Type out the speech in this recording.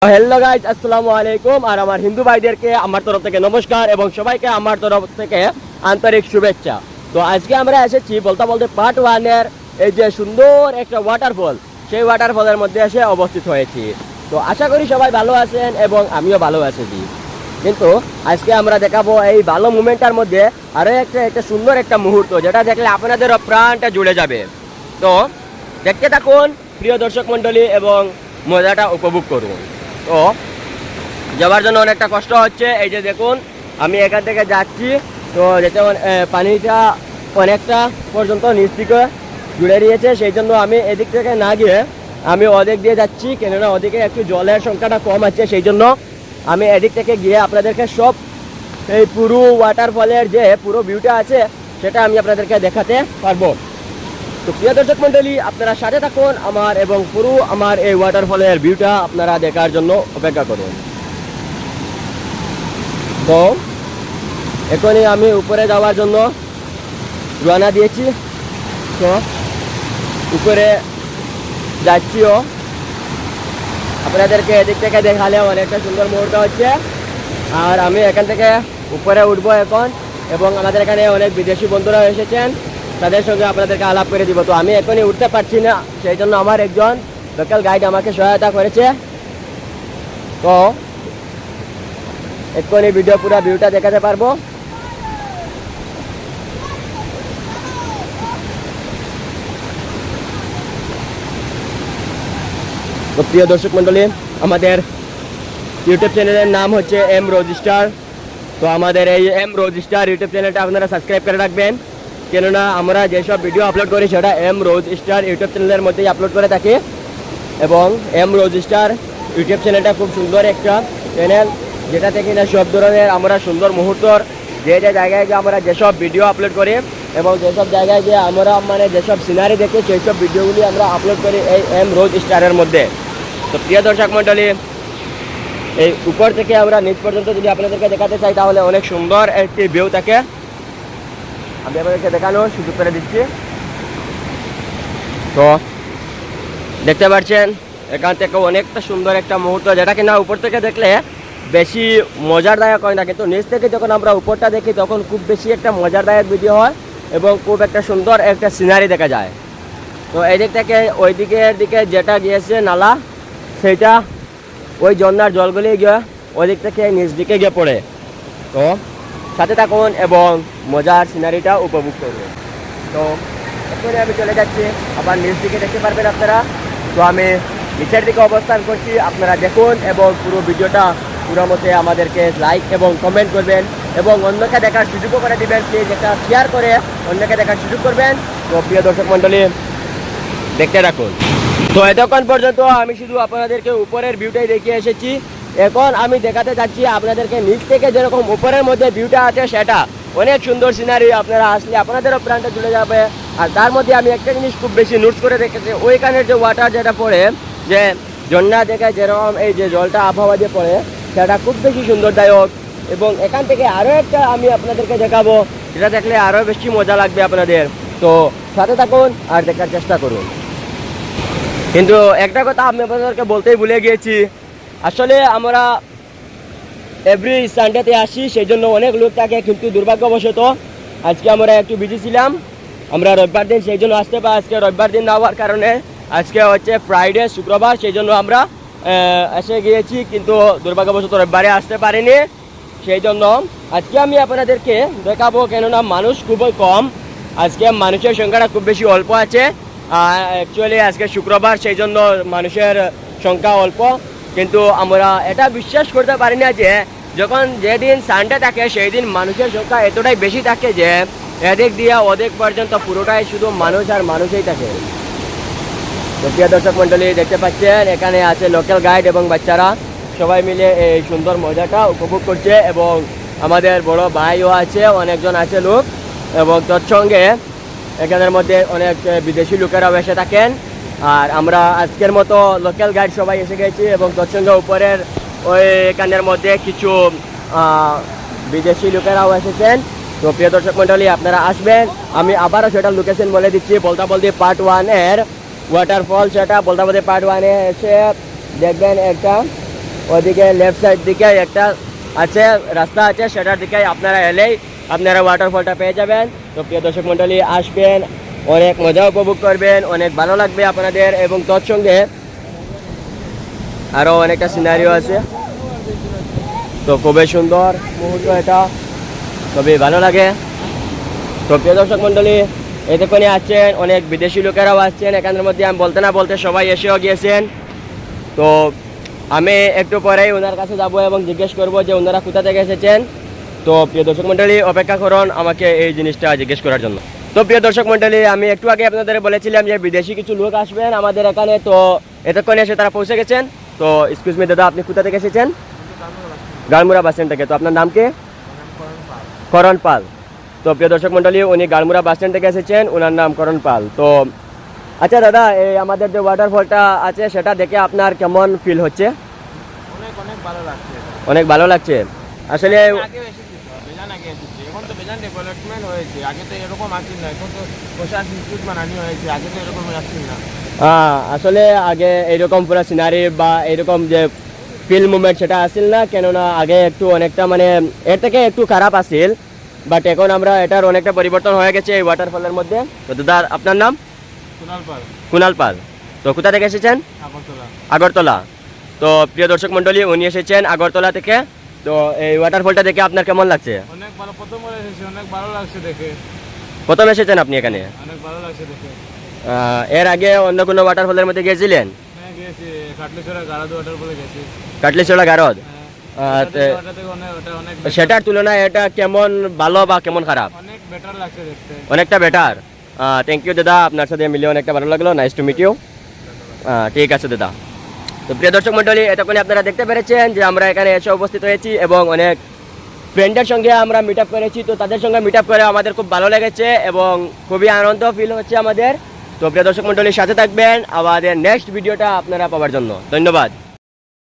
Hello guys, আসসালামু আলাইকুম। আর আমার হিন্দু ভাইদেরকে আমার তরফ থেকে নমস্কার এবং সবাইকে আমার তরফ থেকে আন্তরিক শুভেচ্ছা। তো আজকে আমরা এসেছি বলতে বলতে পার্ট ওয়ানের এই যে সুন্দর একটা ওয়াটারফল, সেই ওয়াটারফলের মধ্যে এসে অবস্থিত হয়েছি। তো আশা করি সবাই ভালো আছেন এবং আমিও ভালো আছি। কিন্তু আজকে আমরা দেখাবো এই ভালো মুমেন্টটার মধ্যে আরও একটা সুন্দর একটা মুহূর্ত, যেটা দেখলে আপনাদেরও প্রাণটা জুড়ে যাবে। তো দেখতে থাকুন প্রিয় দর্শক মণ্ডলী এবং মজাটা উপভোগ করুন। তো যাওয়ার জন্য অনেকটা কষ্ট হচ্ছে। এই যে দেখুন, আমি এখান থেকে যাচ্ছি, তো যেতে পানিটা অনেকটা পর্যন্ত নিচ দিকে জুড়ে দিয়েছে, সেই জন্য আমি এদিক থেকে না গিয়ে আমি ওদিক দিয়ে যাচ্ছি, কেননা ওদিকে একটু জলের সংখ্যাটা কম আছে। সেই জন্য আমি এদিক থেকে গিয়ে আপনাদেরকে সব এই পুরো ওয়াটারফলের যে পুরো ভিউটা আছে সেটা আমি আপনাদেরকে দেখাতে পারবো। তো প্রিয় দর্শক মন্ডলী, আপনারা সাথে থাকুন আমার এবং পুরো আমার এই ওয়াটারফলের ভিউটা আপনারা দেখার জন্য অপেক্ষা করুন। তো এখনই আমি উপরে যাওয়ার জন্য রওনা দিয়েছি। তো উপরে যাচ্ছিও, আপনাদেরকে এদিক থেকে দেখালে অনেকটা সুন্দর মুহূর্ত হচ্ছে। আর আমি এখান থেকে উপরে উঠবো এখন, এবং আমাদের এখানে অনেক বিদেশি বন্ধুরা এসেছেন, তাদের সঙ্গে আপনাদেরকে আলাপ করে দিব। তো আমি এখনই উঠতে পারছি না, সেই জন্য আমার একজন লোকাল গাইড আমাকে সহায়তা করেছে। তো এখনই পুরো ভিউটা দেখাতে পারবো। তো প্রিয় দর্শক মণ্ডলী, আমাদের ইউটিউব চ্যানেলের নাম হচ্ছে এম রোজ স্টার। তো আমাদের এই এম রোজ স্টার ইউটিউব চ্যানেলটা আপনারা সাবস্ক্রাইব করে রাখবেন, কেননা আমরা যেসব ভিডিও আপলোড করি সেটা এম রোজ স্টার ইউটিউব চ্যানেলের মধ্যেই আপলোড করে থাকি। এবং এম রোজ স্টার ইউটিউব চ্যানেলটা খুব সুন্দর একটা চ্যানেল, যেটা থেকে না সব ধরনের আমরা সুন্দর মুহূর্তর যে জায়গায় যে আমরা যেসব ভিডিও আপলোড করি এবং যেসব জায়গায় যে আমরা যেসব সিনারি দেখি সেই সব ভিডিওগুলি আমরা আপলোড করি এই এম রোজ স্টারের মধ্যে। তো প্রিয় দর্শক মণ্ডলী, এই উপর থেকে আমরা নিচ পর্যন্ত যদি আপনাদেরকে দেখাতে চাই তাহলে অনেক সুন্দর একটি ভিউ থাকে। আমি আপনাদেরকে দেখানোর সুযোগ করে দিচ্ছি। তো দেখতে পাচ্ছেন এখান থেকে অনেকটা সুন্দর একটা মুহূর্ত, যেটা কিনা উপর থেকে দেখলে বেশি মজারদায়ক হয় না, কিন্তু নিচ থেকে যখন আমরা উপরটা দেখি তখন খুব বেশি একটা মজারদায়ক ভিডিও হয় এবং খুব একটা সুন্দর একটা সিনারি দেখা যায়। তো এই দিক থেকে ওই দিকে যেটা গিয়েছে নালা, সেইটা ওই ঝর্ণার জলগুলি গিয়ে ওই দিক থেকে নিচ দিকে গিয়ে পড়ে। তো সাথে থাকুন এবং মজার সিনারিটা উপভোগ করুন। তো এরপরে আমি চলে যাচ্ছি, আবার নিচ দিকে দেখতে পারবেন আপনারা। তো আমি নিচের দিকে অবস্থান করছি, আপনারা দেখুন এবং পুরো ভিডিওটা পুরো মতে আমাদেরকে লাইক এবং কমেন্ট করবেন এবং অন্যকে দেখার সুযোগও করে দেবেন। প্লিজ এটা শেয়ার করে অন্যকে দেখার সুযোগ করবেন। তো প্রিয় দর্শক মণ্ডলী, দেখতে রাখুন। তো এতক্ষণ পর্যন্ত আমি শুধু আপনাদেরকে উপরের ভিউটাই দেখিয়ে এসেছি। এখন আমি দেখাতে যাচ্ছি আপনাদেরকে নিচ থেকে যেরকম উপরের মধ্যে ভিউটা আছে সেটা অনেক সুন্দর সিনারি। আপনারা আসলে আপনাদেরও প্রাণটা জুড়ে যাবে। আর তার মধ্যে আমি একটা জিনিস খুব বেশি নোটস করে দেখেছি, ওইখানের যে ওয়াটার যেটা পড়ে, যে ঝর্ণা দেখে যেরকম এই যে জলটা আবহাওয়া দিয়ে পড়ে, সেটা খুব বেশি সুন্দরদায়ক। এবং এখান থেকে আরও একটা আমি আপনাদেরকে দেখাবো, যেটা দেখলে আরও বেশি মজা লাগবে আপনাদের। তো সাথে থাকুন আর দেখার চেষ্টা করুন। কিন্তু একটা কথা আমি আপনাদেরকে বলতেই ভুলে গিয়েছি, আসলে আমরা এভরি সানডেতে আসি, সেই জন্য অনেক লোক থাকে, কিন্তু দুর্ভাগ্যবশত আজকে আমরা একটু বিজি ছিলাম। আমরা রবিবার দিন সেই জন্য আসতে পারি, আজকে রবিবার দিন না হওয়ার কারণে আজকে হচ্ছে ফ্রাইডে শুক্রবার, সেই জন্য আমরা এসে গিয়েছি, কিন্তু দুর্ভাগ্যবশত রবিবারে আসতে পারিনি। সেই জন্য আজকে আমি আপনাদেরকে দেখাবো, কেননা মানুষ খুবই কম, আজকে মানুষের সংখ্যাটা খুব বেশি অল্প আছে। অ্যাকচুয়ালি আজকে শুক্রবার, সেই জন্য মানুষের সংখ্যা অল্প। কিন্তু আমরা এটা বিশ্বাস করতে পারি না যে যখন যেদিন সানডে থাকে সেই দিন মানুষের সংখ্যা এতটাই বেশি থাকে যে এদিক দিয়ে ওদিক পর্যন্ত পুরোটাই শুধু মানুষ আর মানুষই থাকে। তো প্রিয় দর্শক মণ্ডলী, দেখতে পাচ্ছেন এখানে আছে লোকাল গাইড এবং বাচ্চারা সবাই মিলে এই সুন্দর মজাটা উপভোগ করছে। এবং আমাদের বড় ভাইও আছে, অনেকজন আছে লোক, এবং তৎসঙ্গে এখানের মধ্যে অনেক বিদেশি লোকেরাও এসে থাকেন। আর আমরা আজকের মতো লোকাল গাইড সবাই এসে গেছি, এবং তৎসঙ্গে উপরের ওই এখানের মধ্যে কিছু বিদেশি লোকেরাও এসেছেন। তো প্রিয় দর্শক মণ্ডলী, আপনারা আসবেন। আমি আবারও সেটা লোকেশন বলে দিচ্ছি, বলতে পার্ট ওয়ানের ওয়াটারফল, সেটা বলতে পার্ট ওয়ানে এসে দেখবেন একটা ওদিকে লেফট সাইড দিকে একটা আছে রাস্তা আছে, সেটার দিকে আপনারা এলেই আপনারা ওয়াটারফলটা পেয়ে যাবেন। তো প্রিয় দর্শক মণ্ডলী, আসবেন, অনেক মজা উপভোগ করবেন, অনেক ভালো লাগবে আপনাদের, এবং তৎসঙ্গে আরও অনেকটা সিনারিও আছে। তো খুবই সুন্দর মুহূর্ত, এটা খুবই ভালো লাগে। তো প্রিয় দর্শক মণ্ডলী, এতক্ষণে আসছেন অনেক বিদেশি লোকেরাও আসছেন, এখানের মধ্যে আমি বলতে না বলতে সবাই এসেও গিয়েছেন। তো আমি একটু পরেই ওনার কাছে যাব এবং জিজ্ঞেস করব যে ওনারা কোথা থেকে এসেছেন। তো প্রিয় দর্শক মণ্ডলী, অপেক্ষা করুন আমাকে এই জিনিসটা জিজ্ঞেস করার জন্য। তো প্রিয় দর্শক মণ্ডলী, আমি একটু আগে আপনাদের বলেছিলাম যে বিদেশি কিছু লোক আসবেন আমাদের এখানে, তো এতক্ষণে এসে তারা পৌঁছে গেছেন। তো এক্সকিউজ মি দাদা, আপনি কোথা থেকে এসেছেন? গালমুড়া বাস স্ট্যান্ড থেকে। তো আপনার নাম কি? করণ পাল। তো প্রিয় দর্শক মণ্ডলী, উনি গালমুড়া বাস স্ট্যান্ড থেকে এসেছেন, ওনার নাম করণ পাল। তো আচ্ছা দাদা, এই আমাদের যে ওয়াটারফলটা আছে সেটা দেখে আপনার কেমন ফিল হচ্ছে? অনেক অনেক ভালো লাগছে। অনেক ভালো লাগছে আসলে। আগে এসেছি তো, বেজান আগে এসেছি, এখন তো বেজান ডেভেলপমেন্ট হয়েছে, আগে তো এরকম আসছিল না, এখন তো প্রশাসন ইনস্টিটিউট বানানো হয়েছে, আগে তো এরকম আসছিল না। আসলে আগে এইরকম পুরো সিনারি বা এইরকম যে ফিল মুভমেন্ট সেটা আসছিল না, কেননা আগে একটু অনেকটা মানে এর থেকে একটু খারাপ আসছিল, বাট এখন আমরা এটার অনেকটা পরিবর্তন হয়ে গেছে এই ওয়াটারফলের মধ্যে। তো দাদা, আপনার নাম? কুনাল পাল। কুনাল পাল। তো কোথা থেকে এসেছেন? আগরতলা। আগরতলা। তো প্রিয় দর্শক মণ্ডলী, উনি এসেছেন আগরতলা থেকে। তো এই ওয়াটারফলটা দেখে আপনার কেমন লাগছে? অনেক ভালো, প্রথমবার এসেছি, অনেক ভালো লাগছে দেখে। প্রথম এসেছেন আপনি এখানে? অনেক ভালো লাগছে দেখে। এর আগে অন্য কোনো ওয়াটারফলের মধ্যে গিয়েছিলেন? হ্যাঁ গেছি, কাটলিছড়া গারাদ ওয়াটারফলে গেছি। কাটলিছড়া গারদ। হ্যাঁ, ওটা থেকে ওটা অনেক সেটার তুলনায় এটা কেমন ভালো বা কেমন খারাপ? অনেক বেটার লাগছে দেখতে। অনেকটা বেটার। থ্যাংক ইউ দাদা, আপনার সাথে মিলে অনেকটা ভালো লাগলো। Nice to meet you. ঠিক আছে দাদা। তো প্রিয় দর্শক মণ্ডলী, এতক্ষণে আপনারা দেখতে পেরেছেন যে আমরা এখানে এসে উপস্থিত হয়েছি এবং অনেক ফ্রেন্ডের সঙ্গে আমরা মিট আপ করেছি। তো তাদের সঙ্গে মিট আপ করে আমাদের খুব ভালো লেগেছে এবং খুবই আনন্দ ফিল হচ্ছে আমাদের। তো প্রিয় দর্শক মণ্ডলীর সাথে থাকবেন আমাদের নেক্সট ভিডিওটা আপনারা পাওয়ার জন্য। ধন্যবাদ।